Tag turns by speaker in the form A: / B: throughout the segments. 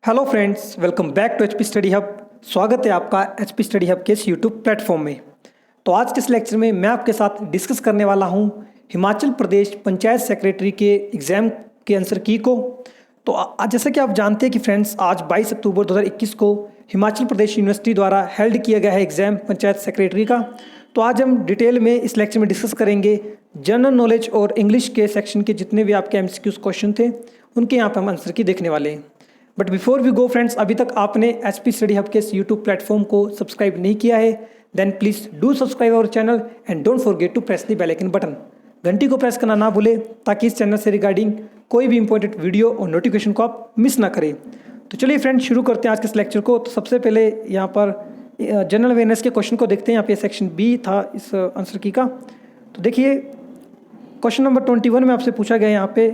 A: Hello friends, welcome back to HP study hub. स्वागत है आपका एचपी स्टडी हब के इस यूट्यूब प्लेटफॉर्म में। तो आज के इस लेक्चर में मैं आपके साथ डिस्कस करने वाला हूं हिमाचल प्रदेश पंचायत सेक्रेटरी के एग्ज़ाम के आंसर की को। तो आज जैसा कि आप जानते हैं कि फ्रेंड्स, आज 22 अक्टूबर 2021 को हिमाचल प्रदेश यूनिवर्सिटी द्वारा हेल्ड किया गया है एग्ज़ाम पंचायत सेक्रेटरी का। तो आज हम डिटेल में इस लेक्चर में डिस्कस करेंगे जनरल नॉलेज और इंग्लिश के सेक्शन के जितने भी आपके एमसीक्यूज क्वेश्चन थे उनके यहाँ पर हम आंसर की देखने वाले हैं। But before we go friends, अभी तक आपने एचपी स्टडी हब के इस यूट्यूब प्लेटफॉर्म को सब्सक्राइब नहीं किया है, then please do subscribe our channel and don't forget to press the bell icon button. घंटी को प्रेस करना ना भूले ताकि इस चैनल से रिगार्डिंग कोई भी इंपॉर्टेंट वीडियो और नोटिफिकेशन को आप मिस ना करें। तो चलिए फ्रेंड्स, शुरू करते हैं आज के इस लेक्चर को। तो सबसे पहले यहाँ पर जनरल अवेयरनेस के क्वेश्चन को देखते हैं। यहाँ पे सेक्शन बी था इस आंसर की का। तो देखिए, क्वेश्चन नंबर 21 में आपसे पूछा गया यहाँ पे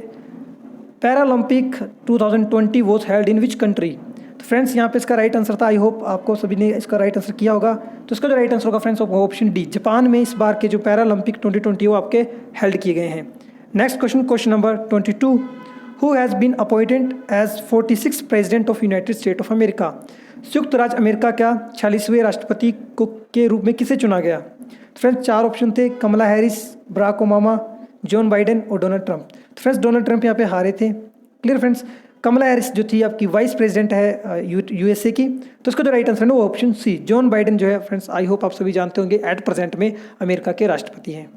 A: Paralympic 2020 was held in which country. तो फ्रेंड्स, यहाँ पे इसका राइट आंसर था, आई होप आपको सभी ने इसका राइट आंसर किया होगा। तो इसका जो राइट आंसर होगा फ्रेंड्स ऑप्शन डी, जापान में इस बार के जो पैरालंपिक 2020 वो आपके हेल्ड किए गए हैं। Next question number 22, who has been appointed as 46 president of United State of America. संयुक्त राज्य अमेरिका का 46वें राष्ट्रपति को के रूप में किसे चुना गया। तो फ्रेंड्स, चार ऑप्शन थे, Kamala Harris, Barack Obama, John Biden और डोनाल्ड ट्रंप। तो फ्रेंड्स, डोनाल्ड ट्रंप यहाँ पे हारे थे। क्लियर फ्रेंड्स, कमला हैरिस जो थी आपकी वाइस प्रेसिडेंट है यूएसए की। तो इसका जो राइट आंसर है वो ऑप्शन सी, जॉन बाइडेन जो है फ्रेंड्स, आई होप आप सभी जानते होंगे एट प्रेजेंट में अमेरिका के राष्ट्रपति हैं।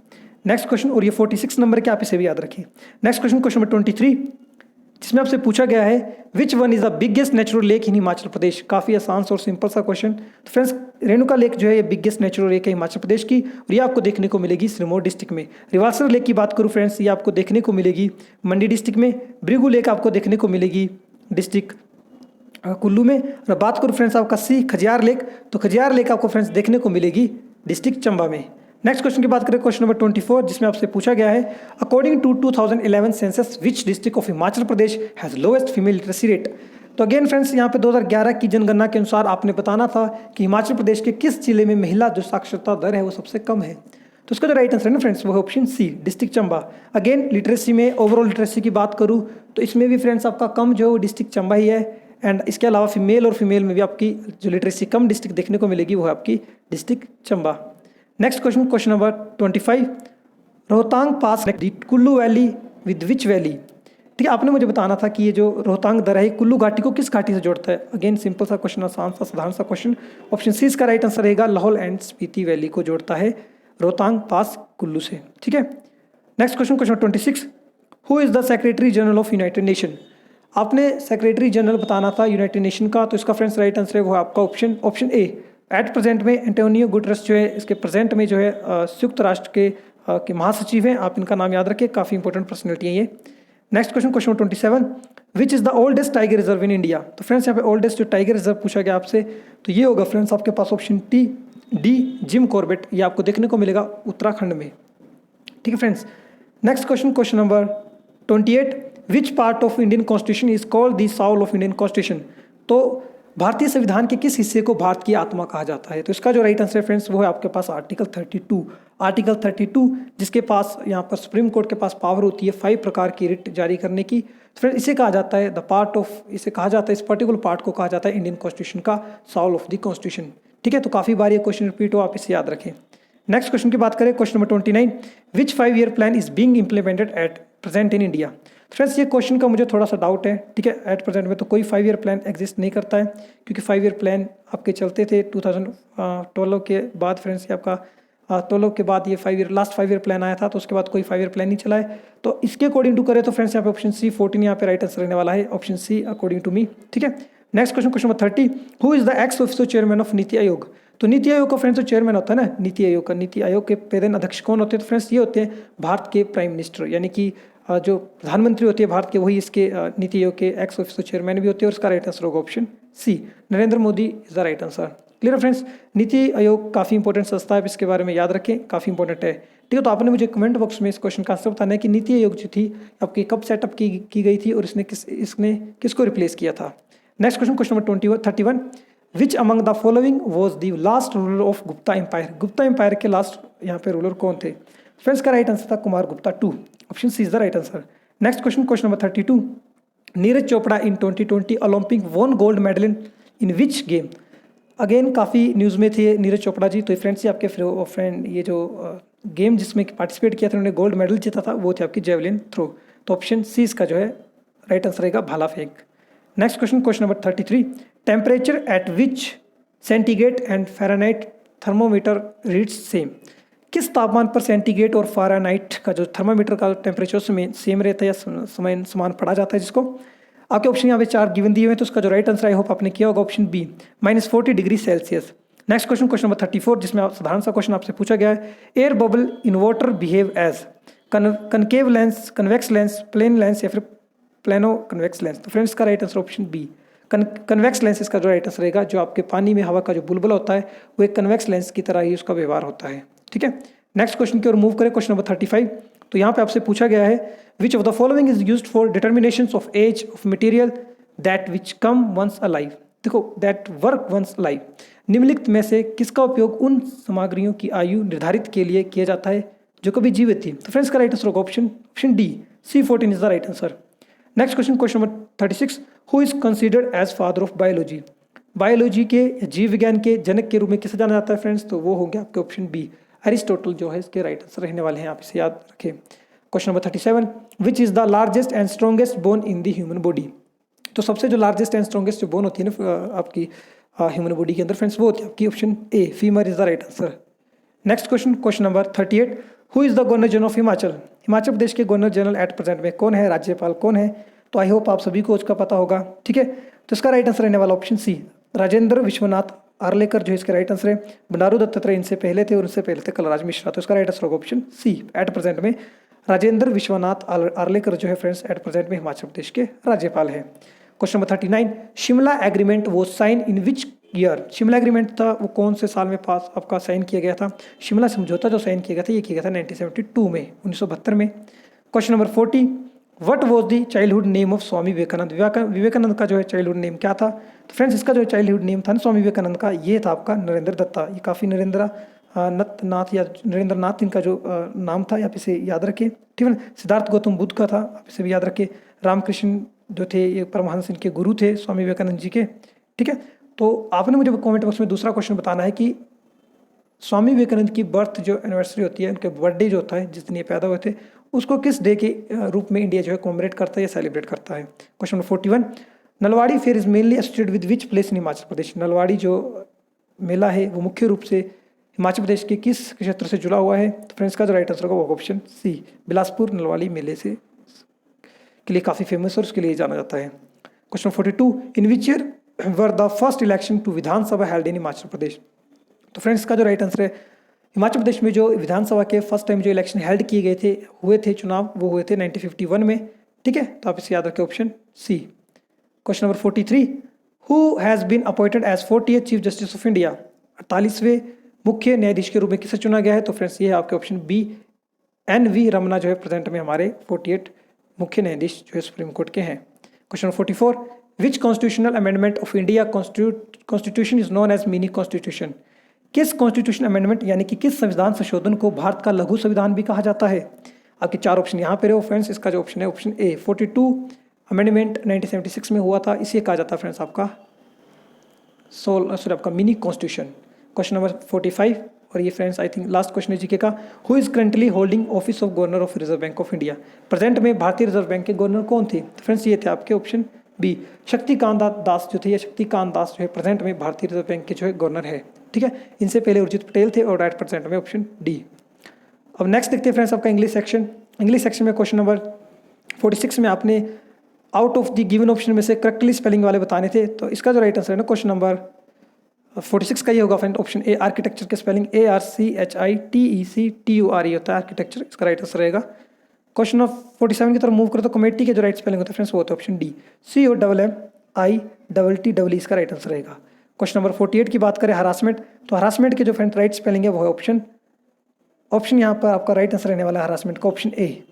A: नेक्स्ट क्वेश्चन, और ये 46 नंबर के, आप इसे भी याद रखिए। नेक्स्ट क्वेश्चन नंबर 23, जिसमें आपसे पूछा गया है which one is the biggest natural lake in Himachal Pradesh. काफ़ी आसान और सिंपल सा क्वेश्चन। तो फ्रेंड्स, रेणुका लेक जो है ये बिगेस्ट नेचुरल लेक है हिमाचल प्रदेश की, और ये आपको देखने को मिलेगी सिरमौर डिस्ट्रिक्ट में। रिवाल्सर लेक की बात करूँ फ्रेंड्स, ये आपको देखने को मिलेगी मंडी डिस्ट्रिक्ट में। भृगु लेक आपको देखने को मिलेगी डिस्ट्रिक्ट कुल्लू में। और बात करूँ फ्रेंड्स आपका सी खजियार लेक, तो खजियार लेक आपको फ्रेंड्स देखने को मिलेगी डिस्ट्रिक्ट चंबा में। नेक्स्ट क्वेश्चन की बात करें, क्वेश्चन नंबर 24, जिसमें आपसे पूछा गया है according to 2011 census which district of Himachal Pradesh has lowest female literacy rate. तो अगेन फ्रेंड्स, यहाँ पे 2011 की जनगणना के अनुसार आपने बताना था कि हिमाचल प्रदेश के किस जिले में महिला जो साक्षरता दर है वो सबसे कम है। तो इसका जो राइट आंसर है ना फ्रेंड्स वो है option C, district Chamba. Again literacy में, ओवरऑल लिटरेसी की बात करूँ तो इसमें भी फ्रेंड्स आपका कम जो है वो डिस्ट्रिक्ट चंबा ही है। एंड इसके अलावा फीमेल में भी आपकी जो लिटरेसी कम डिस्ट्रिक्ट देखने को मिलेगी वो है आपकी district Chamba. Next question number 25, Rohtang pass Kullu valley with which valley. ठीक है, आपने मुझे बताना था कि ये जो रोहतांग दर्रा है कुल्लू घाटी को किस घाटी से जोड़ता है। अगेन सिंपल सा क्वेश्चन, आसान सा साधारण सा क्वेश्चन। ऑप्शन सी इसका राइट आंसर रहेगा, लाहौल एंड स्पीति वैली को जोड़ता है रोहतांग पास कुल्लू से। ठीक है। Next question 26, who is the secretary general of United nation. आपने सेक्रेटरी जनरल बताना था यूनाइटेड नेशन का। तो इसका फ्रेंड्स राइट आंसर है वो है आपका ऑप्शन ए, एट प्रेजेंट में एंटोनियो गुटरस जो है इसके प्रेजेंट में जो है संयुक्त राष्ट्र के महासचिव हैं। आप इनका नाम याद रखें, काफ़ी इंपॉर्टेंट पर्सनैलिटी है ये। Next question 27, which is the oldest tiger reserve in India. तो फ्रेंड्स, यहाँ पे ओल्डेस्ट जो टाइगर रिजर्व पूछा गया आपसे, तो ये होगा फ्रेंड्स आपके पास ऑप्शन डी, जिम कॉर्बेट। ये आपको देखने को मिलेगा उत्तराखंड में। ठीक है friends. Next question number 28, which part of Indian constitution is called the Saul of Indian constitution. तो भारतीय संविधान के किस हिस्से को भारत की आत्मा कहा जाता है। तो इसका जो राइट आंसर है फ्रेंड्स वो है आपके पास आर्टिकल 32, जिसके पास यहाँ पर सुप्रीम कोर्ट के पास पावर होती है 5 प्रकार की रिट जारी करने की। तो फ्रेंड्स, इसे कहा जाता है इसे कहा जाता है, इस पर्टिकुलर पार्ट को कहा जाता है इंडियन कॉन्स्टिट्यूशन का साउल ऑफ द कॉन्स्टिट्यूशन। ठीक है, तो काफ़ी बार ये क्वेश्चन रिपीट हो, आप इसे याद रखें। नेक्स्ट क्वेश्चन की बात करें, question number 29, which 5-year plan is being implemented at present in India. Friends, ये क्वेश्चन का मुझे थोड़ा सा डाउट है। ठीक है, एट प्रेजेंट में तो कोई 5-year प्लान एग्जिस्ट नहीं करता है, क्योंकि 5-year प्लान आपके चलते थे 2012 के बाद। फ्रेंड्स, ये आपका 12 के बाद ये लास्ट 5-year प्लान आया था, तो उसके बाद कोई 5-year प्लान नहीं चला है। तो इसके अकॉर्डिंग टू करें तो फ्रेंड्स यहाँ पे ऑप्शन सी 14 यहाँ पे राइट आंसर रहने वाला है, option C according to me. ठीक है। Next question number 30, who is the ex officer chairman of NITI Aayog. तो नीति आयोग का फ्रेंड्स जो चेयरमैन होता है ना नीति आयोग के प्रधान अध्यक्ष कौन होते हैं। तो फ्रेंड्स, ये होते हैं भारत के प्राइम मिनिस्टर, यानी कि जो प्रधानमंत्री होते हैं भारत के, वही इसके नीति आयोग के एक्स ऑफिसर चेयरमैन भी होते हैं। और इसका राइट आंसर होगा option C, Narendra Modi is the right answer. Clear friends, NITI Aayog काफ़ी इंपॉर्टेंट संस्था है, इसके बारे में याद रखें, काफ़ी इंपॉर्टेंट है। ठीक है, तो आपने मुझे कमेंट बॉक्स में इस क्वेश्चन का आंसर बताना है कि नीति आयोग जो थी आपकी कब सेटअप की गई थी और इसने किसको रिप्लेस किया था। Next question number 31, which among the following was the last ruler of Gupta empire. Gupta empire के लास्ट यहाँ पे रूलर कौन थे। फ्रेंड्स, का राइट आंसर था Kumar Gupta 2, option C is the right answer. Next question number 32, Neeraj Chopra in 2020 Olympic won gold medal in which game. Again काफ़ी news में थे नीरज चोपड़ा जी। तो फ्रेंड्स ये आपके फ्रेंड ये जो गेम जिसमें पार्टिसिपेट किया था उन्होंने गोल्ड मेडल जीता था वो थे आपकी जेवलिन थ्रो। तो ऑप्शन सी इसका जो है राइट आंसर रहेगा भाला फेंक। Next question, question number 33, temperature at which centigrade and Fahrenheit thermometer reads same. किस तापमान पर सेंटीग्रेड और फ़ारेनहाइट का जो थर्मामीटर का टेम्परेचर सेम रहता है या समान पढ़ा जाता है जिसको। आपके ऑप्शन यहाँ पे 4 गिवन दिए हुए हैं, तो उसका जो राइट आंसर आई होप आपने किया होगा option B -40 degree Celsius. Next question, question number 34, जिसमें साधारण सा क्वेश्चन आपसे पूछा गया है, air bubble in water behave as concave lens, convex lens, plane lens या फिर प्लेनो कन्वेक्स लेंस। तो फ्रेंड्स का right answer option B convex lens इसका जो राइट आंसर रहेगा। जो आपके पानी में हवा का जो बुलबुला होता है वो एक कन्वेक्स लेंस की तरह ही उसका व्यवहार होता है। ठीक है, नेक्स्ट क्वेश्चन की ओर मूव करें, क्वेश्चन नंबर 35। तो यहाँ पे आपसे पूछा गया है, which of the following is used for determination of age of material that which come once alive. देखो, दैट वर्क वंस अलाइव, निम्नलिखित में से किसका उपयोग उन सामग्रियों की आयु निर्धारित के लिए किया जाता है जो कभी जीवित थी। तो फ्रेंड्स का राइट आंसर होगा option D C14 is the right answer. Next question, question number 36, who is considered as father of biology. Biology के जीव विज्ञान के जनक के रूप में किसे जाना जाता है फ्रेंड्स। तो वो होंगे आपके ऑप्शन बी एरिस्टोटल जो है इसके राइट आंसर रहने वाले हैं, आप इसे याद रखें। Question number 37, which is the largest and strongest bone in the human body. तो सबसे जो लार्जेस्ट एंड स्ट्रॉन्गेस्ट जो बोन होती है ना आपकी ह्यूमन बॉडी के अंदर फ्रेंड्स, वो होती है आपकी option A femur is the right answer. Next question, question number 38, who is the governor general of Himachal. Himachal Pradesh के गवर्नर जनरल एट प्रेजेंट में कौन है, राज्यपाल कौन है। तो आई होप आप सभी को उसका पता होगा। ठीक है, तो इसका राइट आंसर रहने वाला ऑप्शन सी राजेंद्र विश्वनाथ आर्लेकर जो इसका राइट आंसर है। बंडारू दत्तात्रेय इनसे पहले थे और उनसे पहले थे कलराज मिश्रा। तो इसका राइट आंसर होगा ऑप्शन सी एट प्रेजेंट में राजेंद्र विश्वनाथ आर्लेकर जो है फ्रेंड्स एट प्रेजेंट में हिमाचल प्रदेश के राज्यपाल है। क्वेश्चन नंबर 39, शिमला एग्रीमेंट वो sign in which year. Shimla agreement था वो कौन से साल में पास आपका साइन किया गया था। शिमला समझौता जो साइन किया गया था ये किया गया था 1972 में 1972 में। Question number 40, what was the childhood name of Swami Vivekananda. Vivekananda का जो है चाइल्डहुड नेम क्या था। तो फ्रेंड्स इसका जो चाइल्डहुड नेम था ना स्वामी विवेकानंद का, ये था आपका नरेंद्र दत्ता। ये काफ़ी नरेंद्र नाथ या नरेंद्र नाथ इनका जो नाम था, आप इसे याद रखें। ठीक है ना, सिद्धार्थ गौतम बुद्ध का था, आप इसे भी याद रखें। रामकृष्ण जो थे ये परमहंस इनके गुरु थे स्वामी विवेकानंद जी के। ठीक है, तो आपने मुझे कमेंट बॉक्स में दूसरा क्वेश्चन बताना है कि स्वामी विवेकानंद की बर्थ जो एनिवर्सरी होती है, उनके बर्थडे जो होता है जिस दिन ये पैदा हुए थे, उसको किस डे के रूप में इंडिया जो है कॉमेमोरेट करता है या सेलिब्रेट करता है। Question number 41, Nalwari fair is mainly associated with which place in Himachal Pradesh. Nalwari जो मेला है वो मुख्य रूप से हिमाचल प्रदेश के किस क्षेत्र से जुड़ा हुआ है। तो फ्रेंड्स का जो राइट आंसर होगा वो ऑप्शन सी बिलासपुर नलवाड़ी मेले से के लिए काफ़ी फेमस और उसके लिए जाना जाता है। Question 42, in which year were the first election to Vidhan Sabha held in Himachal Pradesh. तो फ्रेंड्स का जो राइट आंसर है हिमाचल प्रदेश में जो विधानसभा के फर्स्ट टाइम जो इलेक्शन हेल्ड किए गए थे चुनाव वो हुए थे 1951 में। ठीक है, तो आप इसे याद रखें option C. Question number 43, who has been appointed as 40th chief justice of India. 48वें मुख्य न्यायाधीश के रूप में किसे चुना गया है। तो फ्रेंड्स ये है आपके ऑप्शन बी NV रमना जो है प्रेजेंट में हमारे 48 मुख्य न्यायाधीश जो है सुप्रीम कोर्ट के हैं। Question number 44, which constitutional amendment of India constitution is known as mini constitution. किस कॉन्स्टिट्यूशन अमेंडमेंट यानी कि किस संविधान संशोधन को भारत का लघु संविधान भी कहा जाता है। आपके 4 ऑप्शन यहाँ पे रहे फ्रेंड्स। इसका जो ऑप्शन है ऑप्शन ए 42 अमेंडमेंट 1976 में हुआ था, इसे कहा जाता है फ्रेंड्स आपका आपका मिनी कॉन्स्टिट्यूशन। क्वेश्चन नंबर 45 और ये friends I think last question है जीके का, who is currently holding office of governor of reserve bank of India. Present में भारतीय रिजर्व बैंक के गवर्नर कौन थे। तो फ्रेंड्स ये थे आपके ऑप्शन बी शक्तिकांत दास जो थे, या शक्तिकांत दास जो है प्रेजेंट में भारतीय रिजर्व बैंक के जो है गवर्नर है। ठीक है, इनसे पहले उर्जित पटेल थे और एट प्रेजेंट में ऑप्शन डी। अब नेक्स्ट देखते हैं फ्रेंड्स आपका इंग्लिश सेक्शन। इंग्लिश सेक्शन में क्वेश्चन नंबर 46 में आपने out of the given option में से करेक्टली स्पेलिंग वाले बताने थे। तो इसका जो राइट आंसर है ना क्वेश्चन नंबर 46 का ये होगा फ्रेंड ऑप्शन ए आर्किटेक्चर के स्पेलिंग ARCHITECTURE होता है आर्किटेक्चर, इसका राइट आंसर रहेगा। क्वेश्चन नंबर 47 की तरफ मूव करो तो कमेटी के जो राइट स्पेलिंग होता है फ्रेंड्स वो होता है ऑप्शन डी COMMITTE इसका राइट आंसर रहेगा। क्वेश्चन नंबर 48 की बात करें हरासमेंट, तो हरासमेंट के जो फ्रेंड राइट स्पेलिंग है वो है ऑप्शन यहाँ पर आपका राइट आंसर रहने वाला है हरासमेंट का ऑप्शन ए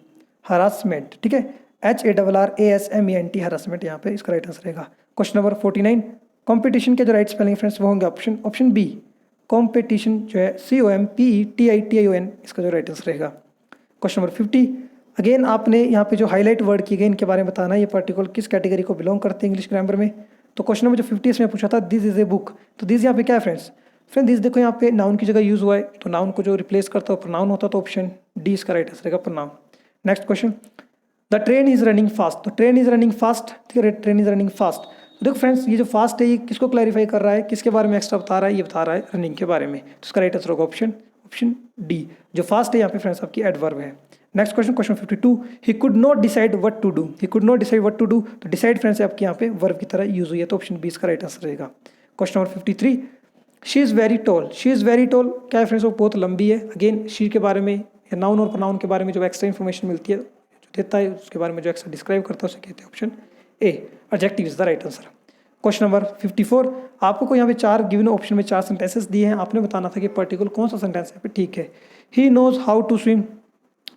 A: हरासमेंट। ठीक है, HARRASMENT हरासमेंट यहाँ पे इसका राइट आंसर रहेगा। क्वेश्चन नंबर 49 कंपटीशन के जो राइट स्पेलिंग फ्रेंड्स वो होंगे ऑप्शन बी कॉम्पिटिशन जो है COMPETITION इसका जो राइट आंसर रहेगा। क्वेश्चन नंबर 50 अगेन आपने यहाँ पे जो हाईलाइट वर्ड किए गए इनके बारे में बताना है, ये पर्टिकुलर किस कैटेगरी को बिलोंग करते हैं इंग्लिश ग्रामर में। तो क्वेश्चन नंबर जो 50 इसमें पूछा था, दिस इज ए बुक, तो दिस यहाँ पे क्या है फ्रेंड्स? दिस देखो यहाँ पे नाउन की जगह यूज हुआ है, तो नाउन को जो रिप्लेस करता है प्रोनाउन होता है, तो ऑप्शन डी इसका राइट आंसर रहेगा, pronoun. Next question, the train is running fast, तो ट्रेन इज रनिंग फास्ट, ठीक है, ट्रेन इज रनिंग फास्ट। तो देखो फ्रेंड्स, ये जो फास्ट है ये किसको क्लैरिफाई कर रहा है, किसके बारे में एक्स्ट्रा बता रहा है? ये बता रहा है रनिंग के बारे में, तो इसका राइट आंसर होगा ऑप्शन डी। जो फास्ट है यहाँ पे फ्रेंड्स आपकी एडवर्ब है। Next question, question 52, he could not decide what to do, he could not decide what to do, तो डिसाइड फ्रेंड्स आपके यहाँ पे वर्ब की तरह यूज हुई है, तो ऑप्शन बी इसका राइट आंसर रहेगा। Question number 53, she is very tall, she is very tall, क्या है फ्रेंड्स? वो बहुत लंबी है। अगेन शी के बारे में या नाउन और प्रोनाउन के बारे में जो एक्स्ट्रा इन्फॉर्मेशन मिलती है, जो देता है उसके बारे में जो एक्स्ट्रा डिस्क्राइब करता है उसे कहते हैं option A, adjective is the right answer. Question number 54, आपको यहाँ पे 4 गिवन ऑप्शन में 4 सेंटेंसेस दिए हैं, आपने बताना था कि पर्टिकुलर कौन सा सेंटेंस है पे ठीक है। He knows how to swim,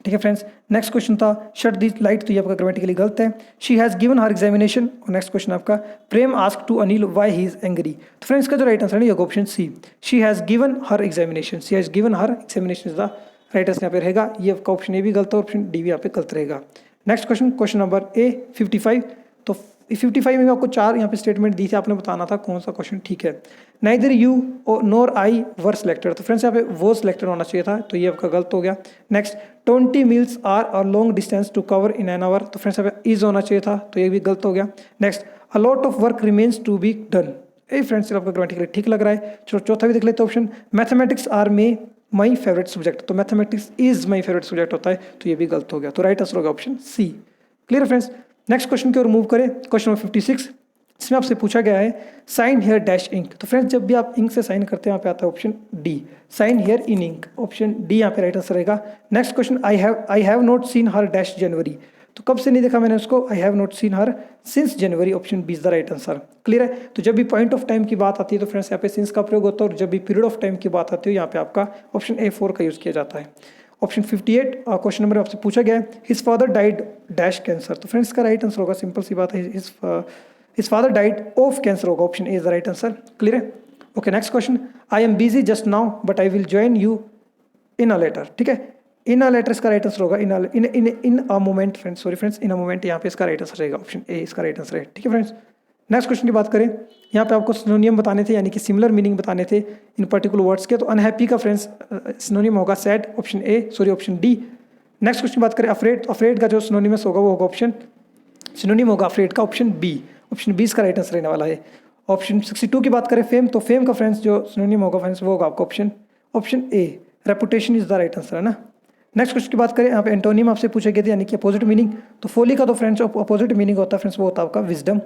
A: ठीक है फ्रेंड्स। नेक्स्ट क्वेश्चन था शट दी लाइट, तो ये आपका ग्रामेटिकली गलत है। She has given her examination, और नेक्स्ट क्वेश्चन आपका Prem asked to Anil why he is angry, तो फ्रेंड्स इसका जो राइट आंसर है ये option C, she has given her examination, she has given her examination is the right answer यहाँ पे रहेगा। ये आपका ऑप्शन ए भी गलत है, ऑप्शन डी भी यहाँ पे गलत रहेगा। Next question, question number A 55, तो 55 में आपको 4 यहाँ पे स्टेटमेंट दी थी, आपने बताना था कौन सा क्वेश्चन ठीक है। Neither you NOR I were selected, तो फ्रेंड्स यहाँ पे वो सिलेक्टेड होना चाहिए था, तो ये आपका गलत हो गया। Next 20 miles are a long distance to cover in an hour, तो फ्रेंड्स यहाँ पे इज होना चाहिए था, तो ये भी गलत हो गया। Next a lot of work remains to be done, ये फ्रेंड्स आपका ग्रामेटिकली ठीक लग रहा है। चौथा भी देख लेते हैं option, mathematics are my favourite subject, तो mathematics is my favourite subject होता है, तो ये भी गलत हो गया, तो राइट आंसर होगा option C. Clear friends. Next question की ओर मूव करें, क्वेश्चन नंबर 56, इसमें आपसे पूछा गया है साइन हेयर डैश इंक, तो फ्रेंड्स जब भी आप इंक से साइन करते हैं यहाँ पे आता है option D, sign here in ink, option D यहाँ पे राइट आंसर रहेगा। Next question, I have not seen her dash January, तो कब से नहीं देखा मैंने उसको, I have not seen her since January, option B is the right answer. Clear है। तो जब भी पॉइंट ऑफ टाइम की बात आती है तो फ्रेंड्स यहाँ पे सिंस का प्रयोग होता है, और जब भी पीरियड ऑफ टाइम की बात आती है यहाँ पे आपका ऑप्शन ए 4 का यूज किया जाता है। ऑप्शन 58 क्वेश्चन नंबर आपसे पूछा गया है his father died dash cancer, तो फ्रेंड्स का राइट आंसर होगा, सिंपल सी बात है, his father died of cancer होगा, option A is the right answer. Clear है। Okay, next question, I am busy just now but I will join you in a later, ठीक है, in a later इसका right answer होगा, in a moment friends, sorry friends, in a moment यहाँ पे इसका right answer रहेगा, option A इसका right answer है। ठीक है फ्रेंड्स। नेक्स्ट क्वेश्चन की बात करें, यहाँ पे आपको सिनोनियम बताने थे, यानी कि सिमिलर मीनिंग बताने थे इन पर्टिकुलर वर्ड्स के, तो अनहैप्पी का फ्रेंड्स सिनोनिम होगा sad, option A, sorry option D. Next question बात करें अफ्रेड, अफ्रेड का जो सिनोनिमस होगा वो होगा ऑप्शन, सिनोनिम होगा अफ्रेड का ऑप्शन बी, ऑप्शन बी इसका राइट आंसर रहने वाला है। ऑप्शन 62 की बात करें फेम, तो फेम का फ्रेंड्स जो सिनोनिम होगा फ्रेंड्स वो होगा आपका option A, reputation is the right answer, है ना। नेक्स्ट क्वेश्चन की बात करें, यहाँ पे एंटोनिम आपसे पूछे गए थे, यानी कि अपोजिट मीनिंग, तो फोली का तो फ्रेंड्स अपोजिट मीनिंग होता है फ्रेंड्स, वो होता है आपका विजडम।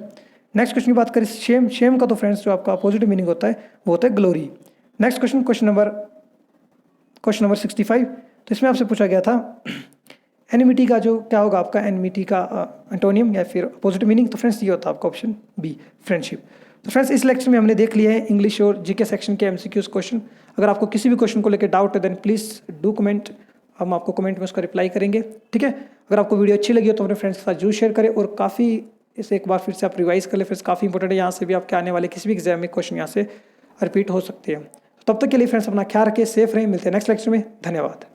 A: नेक्स्ट क्वेश्चन की बात करें शेम, शेम का तो फ्रेंड्स जो आपका अपोजिट मीनिंग होता है वो होता है glory. Next question, question number 65, तो इसमें आपसे पूछा गया था एनिमिटी का जो क्या होगा आपका, एनिमिटी का एंटोनियम या फिर अपोजिट मीनिंग, तो फ्रेंड्स ये होता है आपका ऑप्शन बी, फ्रेंडशिप। तो फ्रेंड्स इस लेक्चर में हमने देख लिया है इंग्लिश और जीके सेक्शन के एमसीक्यूज क्वेश्चन। अगर आपको किसी भी क्वेश्चन को लेकर डाउट है देन प्लीज़ डू कमेंट, हम आपको कमेंट में उसका रिप्लाई करेंगे। ठीक है, अगर आपको वीडियो अच्छी लगी हो तो अपने फ्रेंड्स के साथ जरूर शेयर करें, और काफ़ी इसे एक बार फिर से आप रिवाइज कर ले, फ्रेंड्स काफ़ी इंपॉर्टेंट है, यहाँ से भी आपके आने वाले किसी भी एग्जाम में क्वेश्चन यहाँ से रिपीट हो सकते हैं। तब तक के लिए फ्रेंड्स अपना ख्याल रखें, सेफ रहें, मिलते हैं नेक्स्ट लेक्चर में, धन्यवाद।